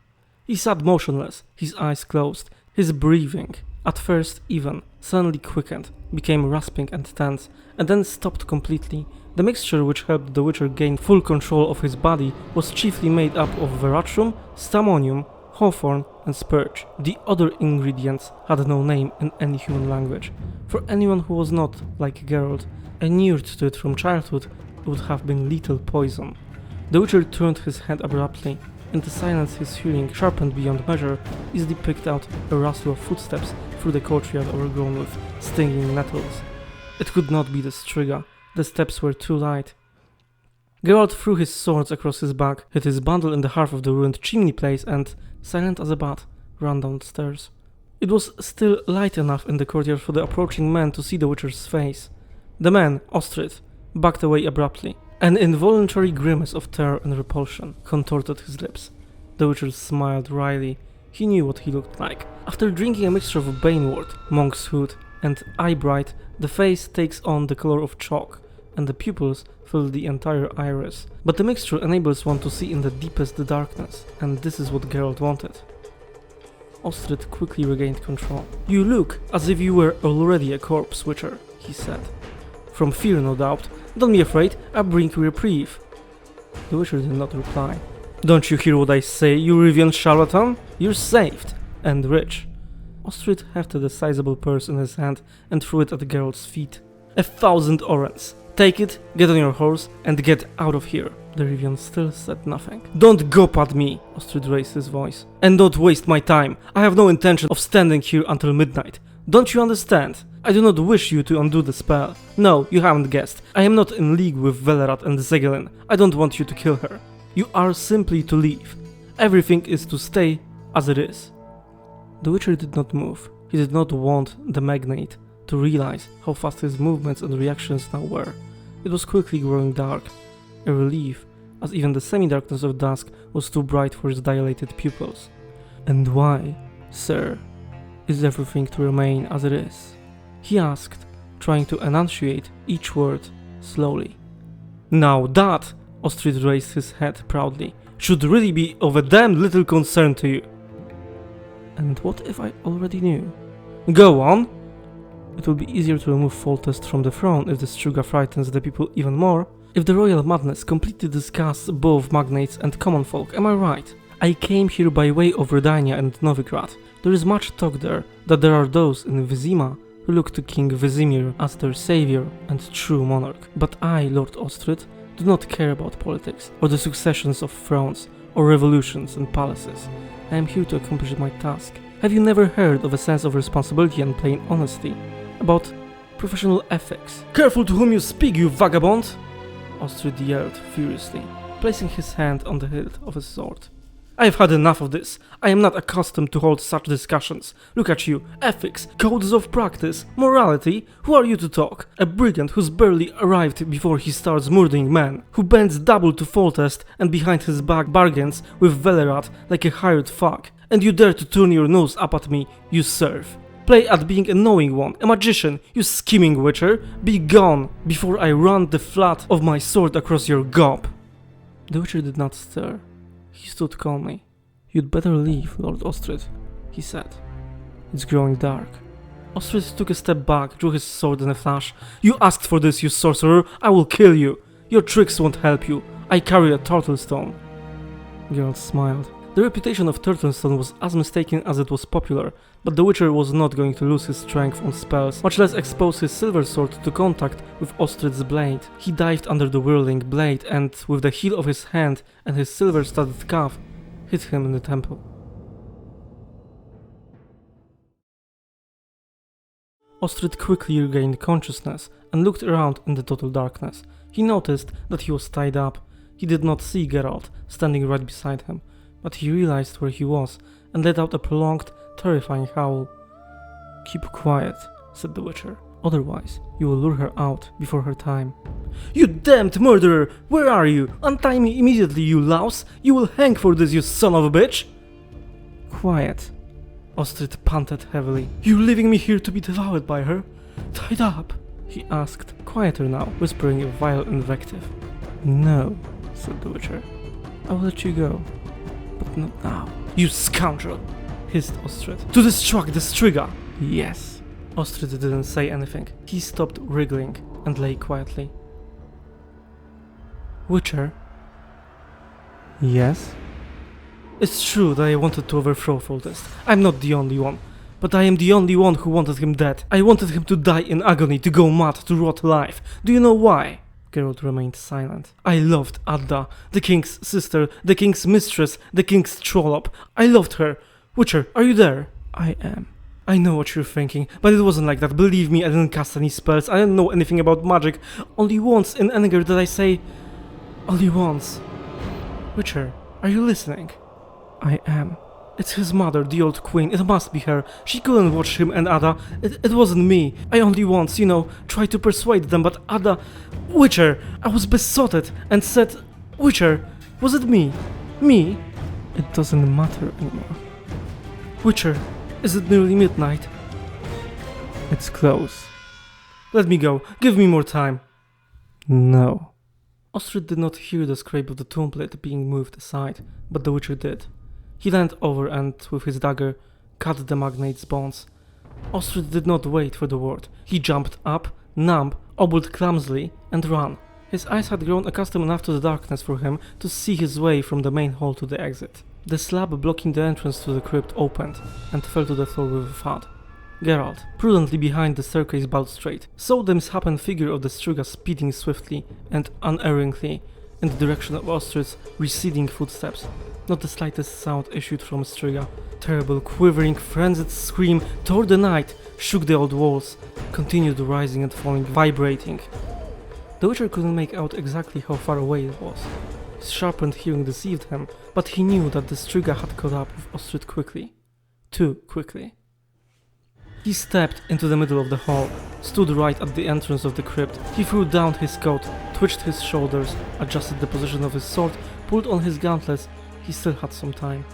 He sat motionless, his eyes closed. His breathing, at first even, suddenly quickened, became rasping and tense, and then stopped completely. The mixture which helped the Witcher gain full control of his body was chiefly made up of veratrum, stamonium, hawthorn and spurge. The other ingredients had no name in any human language. For anyone who was not, like Geralt, inured to it from childhood, it would have been lethal poison. The Witcher turned his head abruptly. In the silence his hearing, sharpened beyond measure, easily picked out a rustle of footsteps through the courtyard overgrown with stinging nettles. It could not be the Striga. The steps were too light. Geralt threw his swords across his back, hid his bundle in the hearth of the ruined chimney place, and, silent as a bat, ran down the stairs. It was still light enough in the courtyard for the approaching man to see the Witcher's face. The man, Ostrid, backed away abruptly. An involuntary grimace of terror and repulsion contorted his lips. The Witcher smiled wryly. He knew what he looked like. After drinking a mixture of Banewort, Monk's Hood, and Eyebright, the face takes on the color of chalk, and the pupils fill the entire iris. But the mixture enables one to see in the deepest darkness, and this is what Geralt wanted. Ostrid quickly regained control. "You look as if you were already a corpse, Witcher," he said. "From fear, no doubt. Don't be afraid, I bring you reprieve." The Witcher did not reply. "Don't you hear what I say, you Rivian charlatan? You're saved, and rich." Ostrid hefted a sizable purse in his hand and threw it at Geralt's feet. 1,000 orens. Take it, get on your horse, and get out of here." The Rivian still said nothing. "Don't gawp at me," Ostrid raised his voice. "And don't waste my time. I have no intention of standing here until midnight. Don't you understand? I do not wish you to undo the spell. No, you haven't guessed. I am not in league with Velerat and Zegelin. I don't want you to kill her. You are simply to leave. Everything is to stay as it is." The Witcher did not move. He did not want the magnate to realize how fast his movements and reactions now were. It was quickly growing dark. A relief, as even the semi-darkness of dusk was too bright for his dilated pupils. "And why, sir, is everything to remain as it is?" he asked, trying to enunciate each word slowly. "Now that," Ostrid raised his head proudly, "should really be of a damn little concern to you." "And what if I already knew?" "Go on." "It will be easier to remove Foltest from the throne if the Striga frightens the people even more. If the royal madness completely disgusts both magnates and common folk, am I right? I came here by way of Redania and Novigrad. There is much talk there that there are those in Vizima who look to King Vizimir as their savior and true monarch. But I, Lord Ostrid, do not care about politics, or the successions of thrones, or revolutions and palaces. I am here to accomplish my task. Have you never heard of a sense of responsibility and plain honesty? About Professional ethics. Careful to whom you speak, you vagabond! Ostrid yelled furiously, placing his hand on the hilt of his sword. I've had enough of this. I am not accustomed to hold such discussions. Look at you. Ethics, codes of practice, morality. Who are you to talk? A brigand who's barely arrived before he starts murdering men, who bends double to fall test and behind his back bargains with Velerat like a hired fuck. And you dare to turn your nose up at me, you serf. Play at being a knowing one, a magician, you scheming witcher. Be gone before I run the flat of my sword across your gob. The witcher did not stir. He stood calmly. You'd better leave, Lord Ostrid, he said. It's growing dark. Ostrid took a step back, drew his sword in a flash. You asked for this, you sorcerer. I will kill you. Your tricks won't help you. I carry a turtle stone. Geralt smiled. The reputation of Turtlestone was as mistaken as it was popular, but the Witcher was not going to lose his strength on spells, much less expose his silver sword to contact with Ostrid's blade. He dived under the whirling blade and, with the heel of his hand and his silver-studded cuff, hit him in the temple. Ostrid quickly regained consciousness and looked around in the total darkness. He noticed that he was tied up. He did not see Geralt standing right beside him, but he realized where he was and let out a prolonged, terrifying howl. Keep quiet, said the Witcher. Otherwise, you will lure her out before her time. You damned murderer! Where are you? Untie me immediately, you louse! You will hang for this, you son of a bitch! Quiet. Ostrid panted heavily. You leaving me here to be devoured by her? Tied up? He asked, quieter now, whispering a vile invective. No, said the Witcher. I will let you go. But not now. You scoundrel! Hissed Ostrid. To destruct the Striga! Yes. Ostrid didn't say anything. He stopped wriggling and lay quietly. Witcher? Yes? It's true that I wanted to overthrow Foltest. I'm not the only one. But I am the only one who wanted him dead. I wanted him to die in agony, to go mad, to rot alive. Do you know why? Geralt remained silent. I loved Adda, the king's sister, the king's mistress, the king's trollop. I loved her. Witcher, are you there? I am. I know what you're thinking, but it wasn't like that. Believe me, I didn't cast any spells. I didn't know anything about magic. Only once in anger did I say... Only once. Witcher, are you listening? I am. It's his mother, the old queen. It must be her. She couldn't watch him and Ada. It wasn't me. I only once, tried to persuade them, but Ada... Witcher! I was besotted and said... Witcher! Was it me? Me? It doesn't matter anymore. Witcher! Is it nearly midnight? It's close. Let me go. Give me more time. No. Ostrid did not hear the scrape of the tomb plate being moved aside, but the Witcher did. He leaned over and, with his dagger, cut the magnate's bonds. Ostrid did not wait for the word. He jumped up, numb, obbled clumsily, and ran. His eyes had grown accustomed enough to the darkness for him to see his way from the main hall to the exit. The slab blocking the entrance to the crypt opened and fell to the floor with a thud. Geralt, prudently behind the staircase balustrade, saw the misshapen figure of the Striga speeding swiftly and unerringly in the direction of Ostrid's receding footsteps. Not the slightest sound issued from Striga. Terrible, quivering, frenzied scream tore the night, shook the old walls, continued rising and falling, vibrating. The Witcher couldn't make out exactly how far away it was. His sharpened hearing deceived him, but he knew that the Striga had caught up with Ostrid quickly. Too quickly. He stepped into the middle of the hall, stood right at the entrance of the crypt. He threw down his coat, twitched his shoulders, adjusted the position of his sword, pulled on his gauntlets. He still had some time.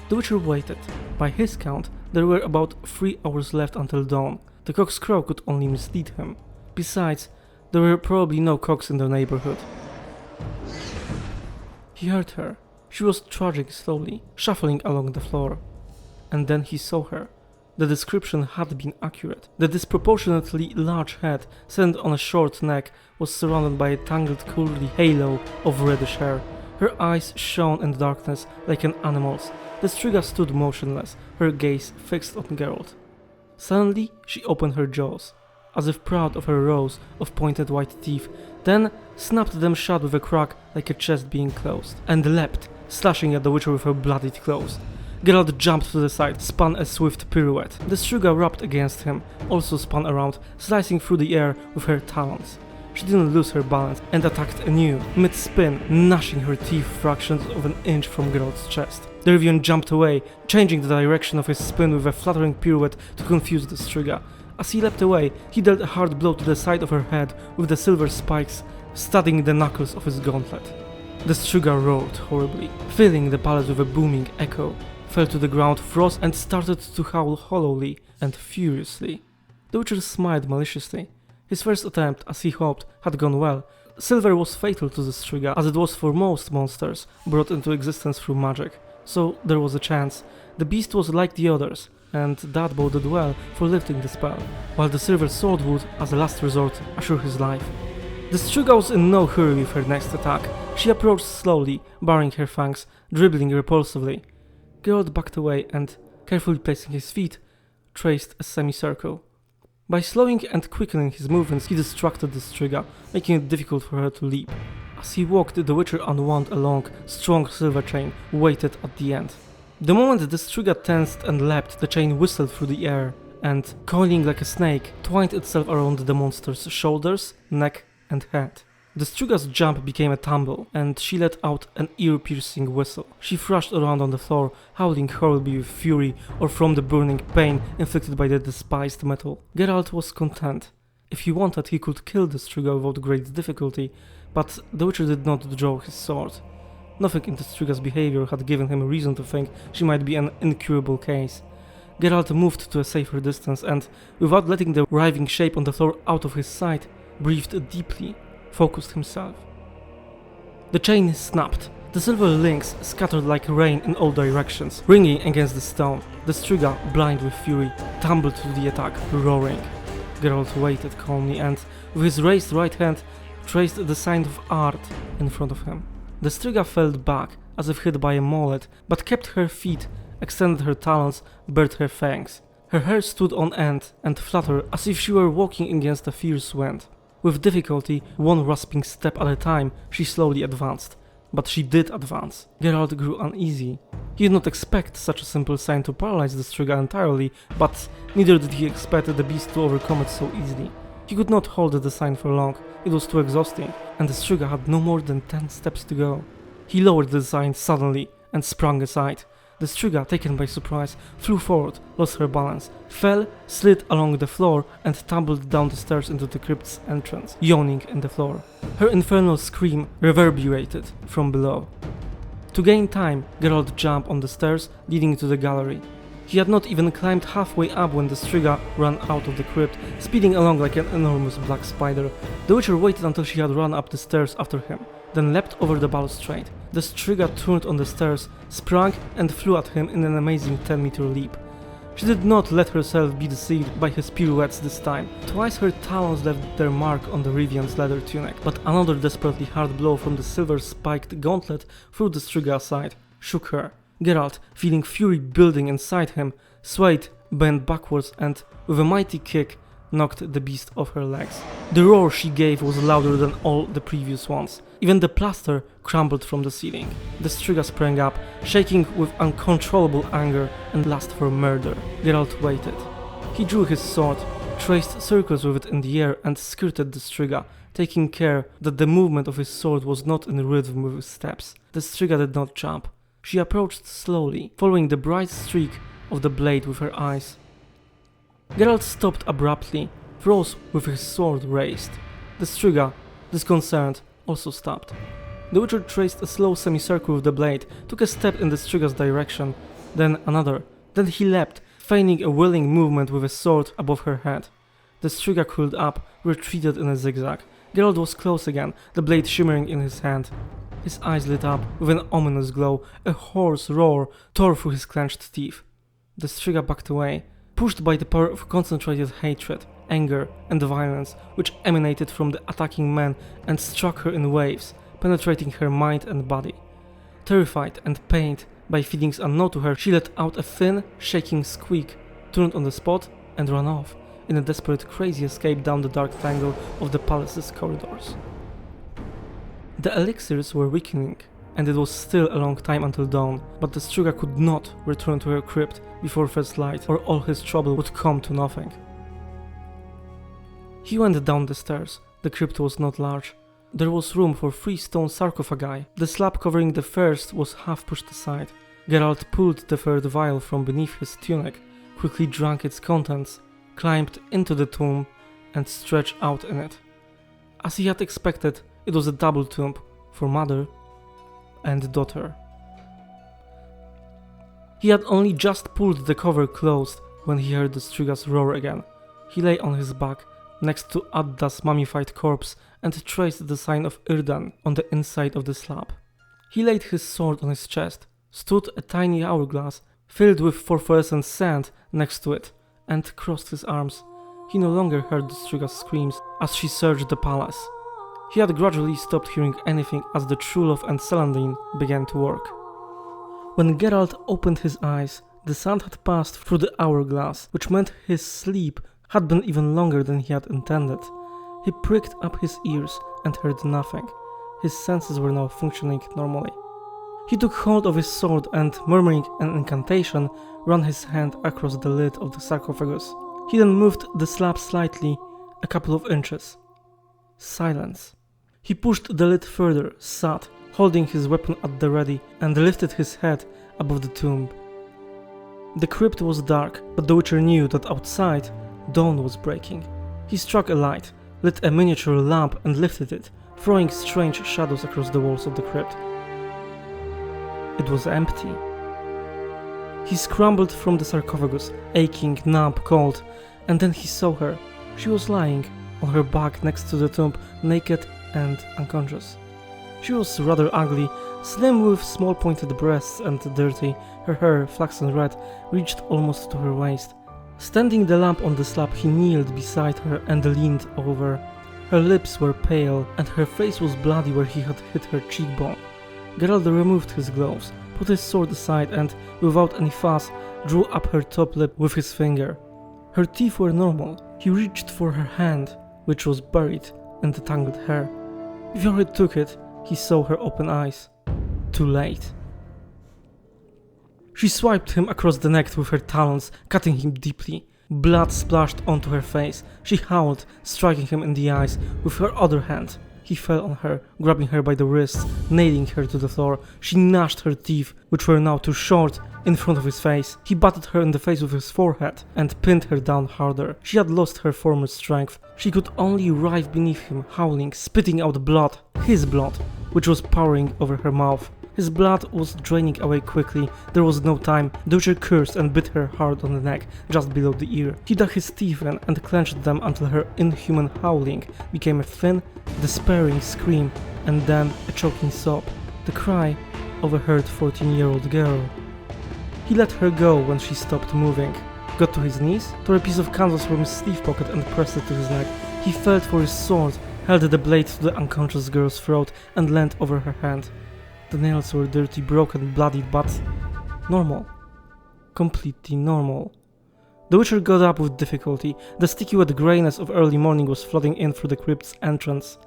The Witcher waited. By his count, there were about 3 hours left until dawn. The cock's crow could only mislead him. Besides, there were probably no cocks in the neighborhood. He heard her. She was trudging slowly, shuffling along the floor. And then he saw her. The description had been accurate. The disproportionately large head, set on a short neck, was surrounded by a tangled curly halo of reddish hair. Her eyes shone in the darkness like an animal's. The Striga stood motionless, her gaze fixed on Geralt. Suddenly, she opened her jaws, as if proud of her rows of pointed white teeth, then snapped them shut with a crack like a chest being closed, and leapt, slashing at the Witcher with her bloodied claws. Geralt jumped to the side, spun a swift pirouette. The Striga rubbed against him, also spun around, slicing through the air with her talons. She didn't lose her balance and attacked anew, mid-spin, gnashing her teeth fractions of an inch from Geralt's chest. The Rivian jumped away, changing the direction of his spin with a fluttering pirouette to confuse the Striga. As he leapt away, he dealt a hard blow to the side of her head with the silver spikes studding the knuckles of his gauntlet. The Striga roared horribly, filling the palace with a booming echo, fell to the ground, froze and started to howl hollowly and furiously. The Witcher smiled maliciously. His first attempt, as he hoped, had gone well. Silver was fatal to the Striga, as it was for most monsters brought into existence through magic, so there was a chance. The beast was like the others, and that boded well for lifting the spell, while the silver sword would, as a last resort, assure his life. The Striga was in no hurry with her next attack. She approached slowly, baring her fangs, dribbling repulsively. Geralt backed away and, carefully placing his feet, traced a semicircle. By slowing and quickening his movements, he distracted the Striga, making it difficult for her to leap. As he walked, the Witcher unwound a long, strong silver chain, weighted at the end. The moment the Striga tensed and leapt, the chain whistled through the air, and, coiling like a snake, twined itself around the monster's shoulders, neck, and head. The Striga's jump became a tumble, and she let out an ear-piercing whistle. She thrashed around on the floor, howling horribly with fury or from the burning pain inflicted by the despised metal. Geralt was content. If he wanted, he could kill the Striga without great difficulty, but the Witcher did not draw his sword. Nothing in the Striga's behavior had given him a reason to think she might be an incurable case. Geralt moved to a safer distance and, without letting the writhing shape on the floor out of his sight, breathed deeply, focused himself. The chain snapped. The silver links scattered like rain in all directions, ringing against the stone. The Striga, blind with fury, tumbled to the attack, roaring. Geralt waited calmly and, with his raised right hand, traced the sign of art in front of him. The Striga fell back, as if hit by a mallet, but kept her feet, extended her talons, bared her fangs. Her hair stood on end and fluttered as if she were walking against a fierce wind. With difficulty, one rasping step at a time, she slowly advanced. But she did advance. Geralt grew uneasy. He did not expect such a simple sign to paralyze the Striga entirely, but neither did he expect the beast to overcome it so easily. He could not hold the sign for long, it was too exhausting, and the Striga had no more than 10 steps to go. He lowered the sign suddenly and sprang aside. The Striga, taken by surprise, flew forward, lost her balance, fell, slid along the floor, and tumbled down the stairs into the crypt's entrance, yawning in the floor. Her infernal scream reverberated from below. To gain time, Geralt jumped on the stairs leading to the gallery. He had not even climbed halfway up when the Striga ran out of the crypt, speeding along like an enormous black spider. The Witcher waited until she had run up the stairs after him, then leapt over the balustrade. The Striga turned on the stairs, sprang and flew at him in an amazing 10-meter leap. She did not let herself be deceived by his pirouettes this time. Twice her talons left their mark on the Rivian's leather tunic, but another desperately hard blow from the silver-spiked gauntlet threw the Striga aside, shook her. Geralt, feeling fury building inside him, swayed, bent backwards and, with a mighty kick, knocked the beast off her legs. The roar she gave was louder than all the previous ones. Even the plaster crumbled from the ceiling. The Striga sprang up, shaking with uncontrollable anger and lust for murder. Geralt waited. He drew his sword, traced circles with it in the air and skirted the Striga, taking care that the movement of his sword was not in rhythm with his steps. The Striga did not jump. She approached slowly, following the bright streak of the blade with her eyes. Geralt stopped abruptly, froze with his sword raised. The Striga, disconcerted, also stopped. The Witcher traced a slow semicircle with the blade, took a step in the Striga's direction, then another. Then he leapt, feigning a willing movement with his sword above her head. The Striga curled up, retreated in a zigzag. Geralt was close again, the blade shimmering in his hand. His eyes lit up with an ominous glow. A hoarse roar tore through his clenched teeth. The Striga backed away, pushed by the power of concentrated hatred, anger, and violence which emanated from the attacking man and struck her in waves, penetrating her mind and body. Terrified and pained by feelings unknown to her, she let out a thin, shaking squeak, turned on the spot, and ran off, in a desperate, crazy escape down the dark tangle of the palace's corridors. The elixirs were weakening, and it was still a long time until dawn, but the Striga could not return to her crypt before first light, or all his trouble would come to nothing. He went down the stairs. The crypt was not large. There was room for 3 stone sarcophagi. The slab covering the first was half pushed aside. Geralt pulled the third vial from beneath his tunic, quickly drank its contents, climbed into the tomb, and stretched out in it. As he had expected, it was a double tomb for mother and daughter. He had only just pulled the cover closed when he heard the Strigas roar again. He lay on his back next to Adda's mummified corpse and traced the sign of Irdan on the inside of the slab. He laid his sword on his chest, stood a tiny hourglass filled with phosphorescent sand next to it, and crossed his arms. He no longer heard the Striga's screams as she searched the palace. He had gradually stopped hearing anything as the true love and Celandine began to work. When Geralt opened his eyes, the sand had passed through the hourglass, which meant his sleep had been even longer than he had intended. He pricked up his ears and heard nothing. His senses were now functioning normally. He took hold of his sword and, murmuring an incantation, ran his hand across the lid of the sarcophagus. He then moved the slab slightly, a couple of inches. Silence. He pushed the lid further, sat, holding his weapon at the ready, and lifted his head above the tomb. The crypt was dark, but the Witcher knew that outside, dawn was breaking. He struck a light, lit a miniature lamp and lifted it, throwing strange shadows across the walls of the crypt. It was empty. He scrambled from the sarcophagus, aching, numb, cold, and then he saw her. She was lying on her back next to the tomb, naked and unconscious. She was rather ugly, slim with small pointed breasts and dirty. Her hair, flaxen red, reached almost to her waist. Standing the lamp on the slab, he kneeled beside her and leaned over. Her lips were pale, and her face was bloody where he had hit her cheekbone. Geralt removed his gloves, put his sword aside and, without any fuss, drew up her top lip with his finger. Her teeth were normal. He reached for her hand, which was buried in the tangled hair. Before he took it, he saw her open eyes. Too late. She swiped him across the neck with her talons, cutting him deeply. Blood splashed onto her face. She howled, striking him in the eyes with her other hand. He fell on her, grabbing her by the wrists, nailing her to the floor. She gnashed her teeth, which were now too short, in front of his face. He batted her in the face with his forehead and pinned her down harder. She had lost her former strength. She could only writhe beneath him, howling, spitting out blood, his blood, which was pouring over her mouth. His blood was draining away quickly. There was no time. The Witcher cursed and bit her hard on the neck, just below the ear. He dug his teeth in and clenched them until her inhuman howling became a thin, despairing scream, and then a choking sob. The cry of a hurt 14-year-old girl. He let her go when she stopped moving, got to his knees, tore a piece of canvas from his sleeve pocket and pressed it to his neck. He felt for his sword, held the blade to the unconscious girl's throat and leaned over her hand. The nails were dirty, broken, bloodied, but normal. Completely normal. The Witcher got up with difficulty. The sticky wet greyness of early morning was flooding in through the crypt's entrance.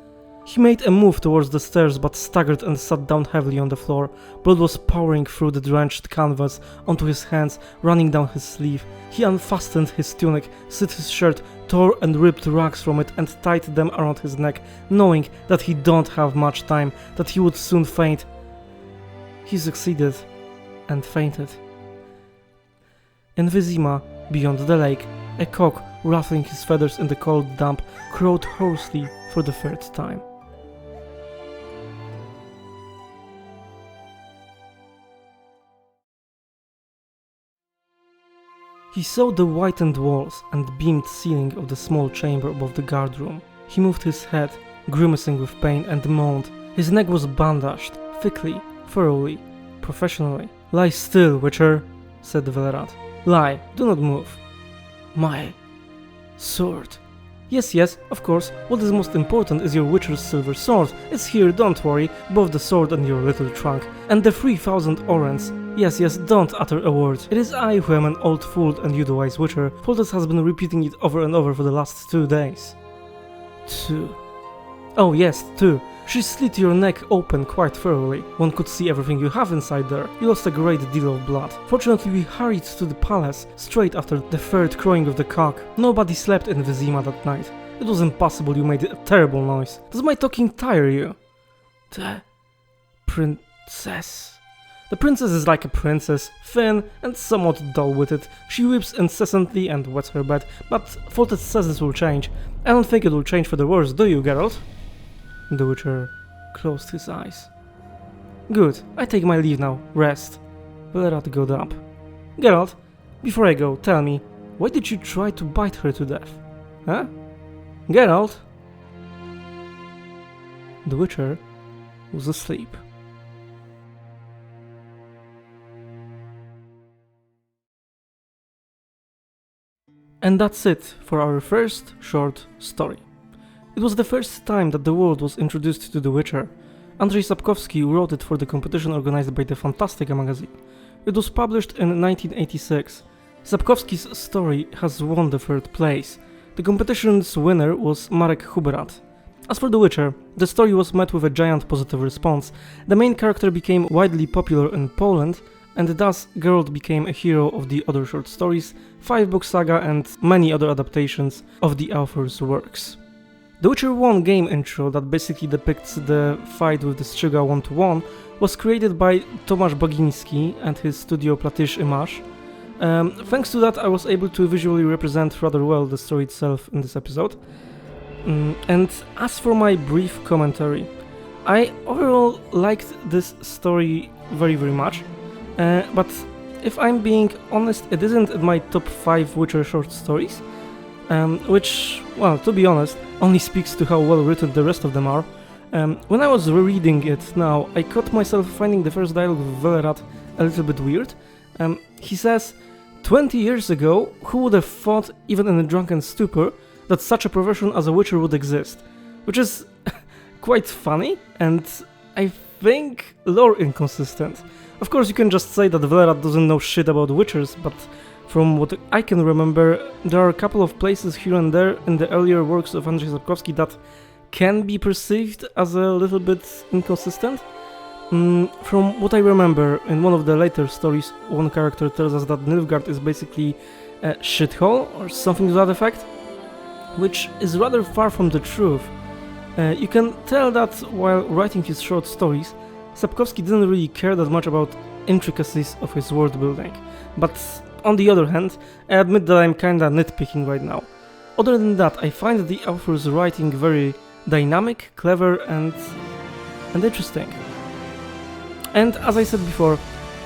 He made a move towards the stairs but staggered and sat down heavily on the floor. Blood was pouring through the drenched canvas onto his hands, running down his sleeve. He unfastened his tunic, slit his shirt, tore and ripped rags from it and tied them around his neck, knowing that he don't have much time, that he would soon faint. He succeeded and fainted. In Vizima, beyond the lake, a cock, ruffling his feathers in the cold damp, crowed hoarsely for the third time. He saw the whitened walls and beamed ceiling of the small chamber above the guard room. He moved his head, grimacing with pain, and moaned. His neck was bandaged, thickly, thoroughly, professionally. "Lie still, Witcher," said Velerat. "Lie, do not move." "My sword." Yes, of course. What is most important is your Witcher's silver sword. It's here, don't worry, both the sword and your little trunk. And the 3,000 orens. Yes, don't utter a word. It is I who am an old fool and you the wise Witcher. Foltest has been repeating it over and over for the last 2 days. 2. Oh yes, 2. She slit your neck open quite thoroughly. One could see everything you have inside there. You lost a great deal of blood. Fortunately, we hurried to the palace straight after the third crowing of the cock. Nobody slept in Vizima that night. It was impossible, you made a terrible noise. Does my talking tire you? The princess. The princess is like a princess, thin and somewhat dull-witted. She weeps incessantly and wets her bed, but Faulted says this will change. I don't think it will change for the worse, do you, Geralt? The Witcher closed his eyes. Good, I take my leave now. Rest. Velerat got up. Geralt, before I go, tell me, why did you try to bite her to death? Huh? Geralt? The Witcher was asleep. And that's it for our first short story. It was the first time that the world was introduced to The Witcher. Andrzej Sapkowski wrote it for the competition organized by the Fantastica magazine. It was published in 1986. Sapkowski's story has won the third place. The competition's winner was Marek Huberat. As for The Witcher, the story was met with a giant positive response. The main character became widely popular in Poland, and thus Geralt became a hero of the other short stories, 5-book saga and many other adaptations of the author's works. The Witcher 1 game intro that basically depicts the fight with the Strzyga 1-to-1 was created by Tomasz Bagiński and his studio Platysz Image. Thanks to that I was able to visually represent rather well the story itself in this episode. And as for my brief commentary, I overall liked this story very much, but if I'm being honest, it isn't in my top 5 Witcher short stories. Which, well, to be honest, only speaks to how well written the rest of them are. When I was rereading it now, I caught myself finding the first dialogue with Velerat a little bit weird. He says, 20 years ago, who would have thought, even in a drunken stupor, that such a profession as a witcher would exist? Which is quite funny, and I think lore inconsistent. Of course, you can just say that Velerat doesn't know shit about witchers, but from what I can remember, there are a couple of places here and there in the earlier works of Andrzej Sapkowski that can be perceived as a little bit inconsistent. From what I remember, in one of the later stories, one character tells us that Nilfgaard is basically a shithole or something to that effect, which is rather far from the truth. You can tell that while writing his short stories, Sapkowski didn't really care that much about intricacies of his world building, but on the other hand, I admit that I'm kinda nitpicking right now. Other than that, I find the author's writing very dynamic, clever and interesting. And as I said before,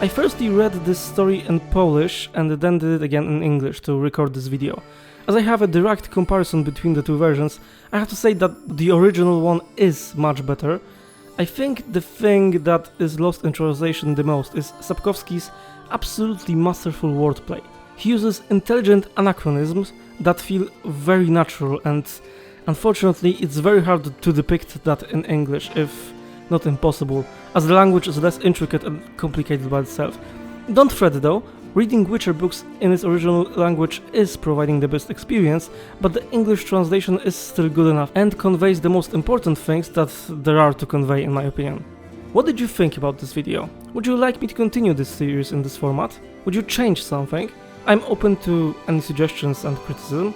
I firstly read this story in Polish and then did it again in English to record this video. As I have a direct comparison between the two versions, I have to say that the original one is much better. I think the thing that is lost in translation the most is Sapkowski's absolutely masterful wordplay. He uses intelligent anachronisms that feel very natural, and unfortunately it's very hard to depict that in English, if not impossible, as the language is less intricate and complicated by itself. Don't fret though, reading Witcher books in its original language is providing the best experience, but the English translation is still good enough and conveys the most important things that there are to convey, in my opinion. What did you think about this video? Would you like me to continue this series in this format? Would you change something? I'm open to any suggestions and criticism.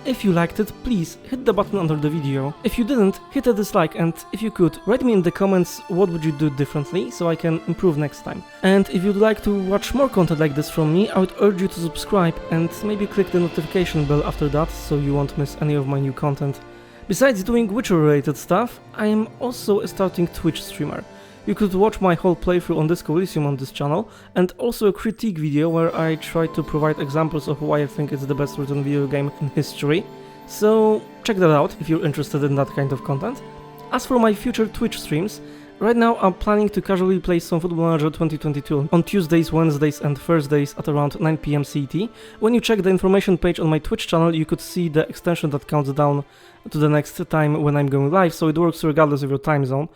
If you liked it, please hit the button under the video. If you didn't, hit a dislike, and if you could, write me in the comments what would you do differently so I can improve next time. And if you'd like to watch more content like this from me, I would urge you to subscribe and maybe click the notification bell after that so you won't miss any of my new content. Besides doing Witcher related stuff, I am also a starting Twitch streamer. You could watch my whole playthrough on Disco Elysium on this channel, and also a critique video where I try to provide examples of why I think it's the best written video game in history. So check that out if you're interested in that kind of content. As for my future Twitch streams, right now I'm planning to casually play some Football Manager 2022 on Tuesdays, Wednesdays and Thursdays at around 9 PM CET. When you check the information page on my Twitch channel, you could see the extension that counts down to the next time when I'm going live, so it works regardless of your time zone.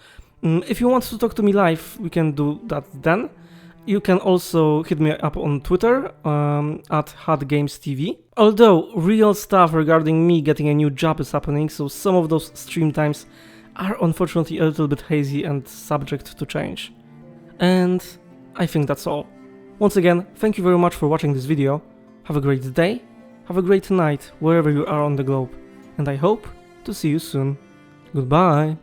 If you want to talk to me live, we can do that then. You can also hit me up on Twitter at HadGamesTV. Although real stuff regarding me getting a new job is happening, so some of those stream times are unfortunately a little bit hazy and subject to change. And I think that's all. Once again, thank you very much for watching this video. Have a great day, have a great night wherever you are on the globe, and I hope to see you soon. Goodbye!